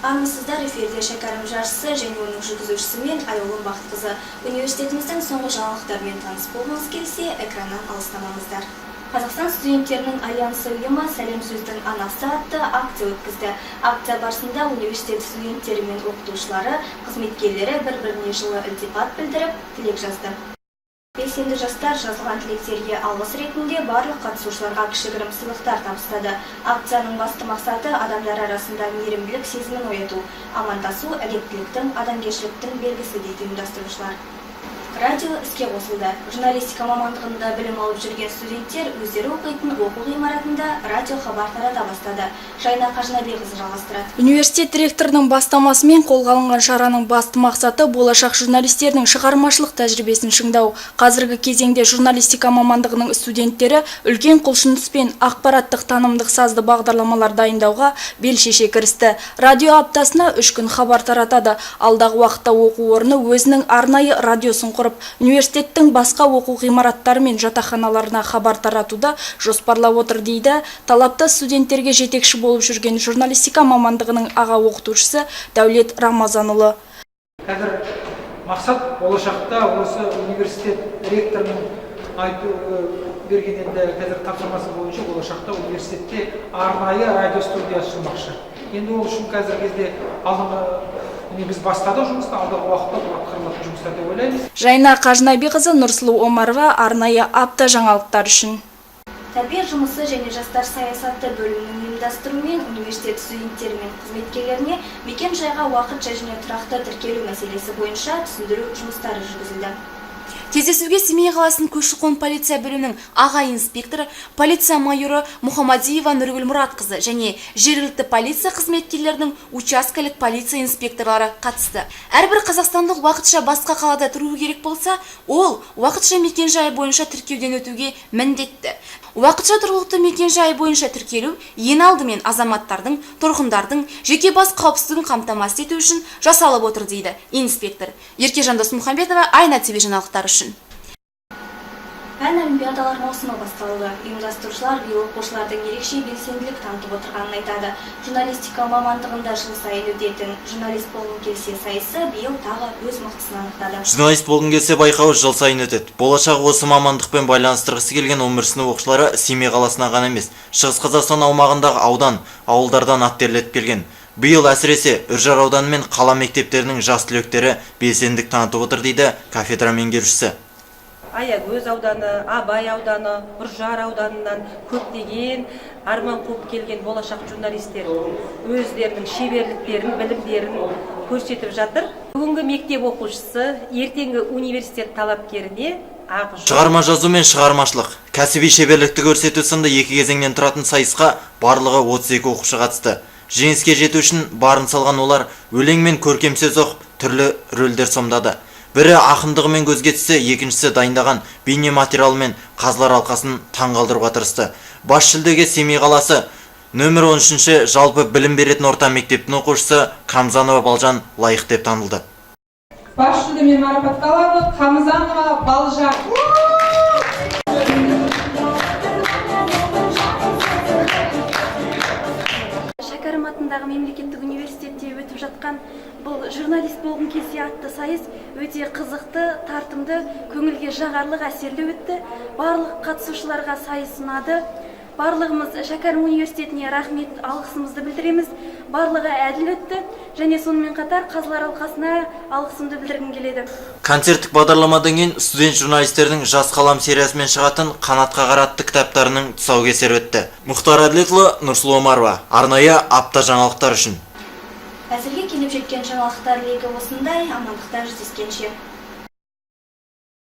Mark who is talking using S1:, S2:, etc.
S1: Армысыздар, эфирде шәкәрім жаршысы және оның жүргізушісі мен Айолым Бақытқызы. Университетіміздің соңғы жаңалықтармен таныс болғыңыз келсе, экраннан алыстамаңыздар. Қазақстан студенттерінің альянсы ұйымы «Сәлем сөздің анасы» атты акция өткізді. Акция барысында университет студенттері мен оқытушылары, қызметкерлері бір-біріне жылы ілтипат білдіріп, тілек жазды. Белсенді жастар жазылған тілектерге алғыс ретінде барлық қатысушыларға кішігірім сыйлықтар табыстады. Акцияның басты мақсаты адамдар арасында мейірімділік сезімін ояту, амандасу әдептіліктің, адамгершіліктің белгісі дейді ұйымдастырушылар. Радио іске қосылды. Журналистика мамандығында білім алып жүрген студенттер өздері оқитын оқу ғимаратында радио хабар тарата бастады. Жайна Қажынабекқызы жалғастырады.
S2: Университет директорының бастамасымен қолға алынған шараның басты мақсаты болашақ журналистердің шығармашылық тәжірибесін шыңдау. Қазіргі кезеңде журналистика мамандығының студенттері үлкен құлшыныспен ақпараттық танымдық сазды бағдарламалар дайындауға бел шеше кірісті. Радио аптасына 3 күн хабар таратады. Алдағы уақытта оқу орны өзінің арнайы радиосын құрып, университеттің басқа оқу ғимараттары мен жатақханаларына хабар таратуды жоспарлап отыр дейді талапты студенттерге жетекші болып жүрген журналистика мамандығының аға оқытушысы Дәулет Рамазанұлы.
S3: Қазір мақсат болашақта осы университет ректорының айту бергенде қазір тапсырмасы бойынша болашақта университетте арнайы радио студия ашылмақшы. Енді ол үшін қазір кезде біз бастадық жұмысты, алдағы уақытта атқарылатын жұмыстар деп ойлаймыз.
S2: Жайна Қажынабекқызы, Нұрсұлу Омарова, арнайы апта жаңалықтар үшін.
S1: Тәрбие жұмысы және жастар саясаты бөлімінің ұйымдастыруымен университет студенттері мен қызметкерлеріне мекен-жайға уақытша және тұрақты тіркелу мәселесі бойынша түсіндіру жұмыстары жүргізілді.
S4: Кездесуге Семей қаласының көші-қон полиция бөлімінің аға инспекторы, полиция майоры Мұхамадиева Нұргүл Мұратқызы және жергілікті полиция қызметкерлерінің учаскелік полиция инспекторлары қатысты. Әрбір қазақстандық уақытша басқа қалада тұруы керек болса, ол уақытша мекен-жайы бойынша тіркеуден өтуге міндетті. Уақытша тұрғылықты мекен-жайы бойынша тіркелу ең алдымен азаматтардың, тұрғындардың жеке бас қауіпсіздігін қамтамасыз ету үшін жасалып отыр дейді инспектор. Еркежан Досмұхамбетова, Айна ТВ жаңалықтары үшін.
S1: Пән олимпиадалар маусымы басталды. Ұйымдастырушылар биыл оқушылардың ерекше белсенділік танытып отырғанын айтады. Журналистика мамандығында жыл сайын өтетін журналист болғың келсе сайысы биыл тағы өз мықтысын анықтады.
S5: Журналист болғың келсе байқауы жыл сайын өтеді. Болашағы осы мамандықпен байланыстырғысы келген 11 сынып оқушылары Семей қаласына ғана емес, Шығыс Қазақстан аумағындағы аудан, ауылдардан аттерлетіп келген. Биыл әсіресе Үржар ауданы мен қала мектептерінің жас түлектері белсендік танытып отыр дейді кафедра меңгерушісі.
S6: Аягөз ауданы, Абай ауданы, Үржар ауданынан көптеген арман қуып келген болашақ журналистер өздерінің шеберліктерін, білімдерін көрсетіп жатыр. Бүгінгі мектеп оқушысы ертеңгі университет талапкеріне
S5: шығарма жазу мен шығармашылық, кәсіби шеберлікті көрсету сынды екі кезеңнен тұратын сайысқа барлығы 32 оқушы қатысты. Жеңіске жету үшін барын салған олар өлең мен көркем сөз оқып түрлі рөлдер сомдады. Бірі ақындығымен көзге түссе, екіншісі дайындаған бейне материалымен қазылар алқасын таңғалдыруға тырысты. Бас жүлдеге Семей қаласы нөмір 13-ші жалпы білім беретін орта мектептің оқушысы Қамзанова Балжан лайық деп танылды.
S7: Бас жүлдемен марапатталады Қамзанова Балжан.
S8: Шәкәрім атындағы мемлекеттік университетте өтіп жатқан бұл журналист болғың келсе атты сайыс өте қызықты, тартымды, көңілге жағарлық әсерлі өтті. Барлық қатысушыларға сайыс ұнады. Барлығымыз Шәкәрім университетіне рахмет алғысымызды білдіреміз. Барлығы әділ өтті және сонымен қатар қазылар алқасына алғысымды білдіргім келеді.
S5: Концерттік бағдарламадан кейін студент журналистердің жас қалам сериясымен шығатын Қанатқа қара атты кітаптарының тұсаукесері өтті. Мұхтар Әділетұлы, Нұрсұлу Омарова, арнайы апта жаңалықтар үшін.
S1: Әзірге келіп жеткен жаңалықтар легі осындай, амандықта жүздескенше.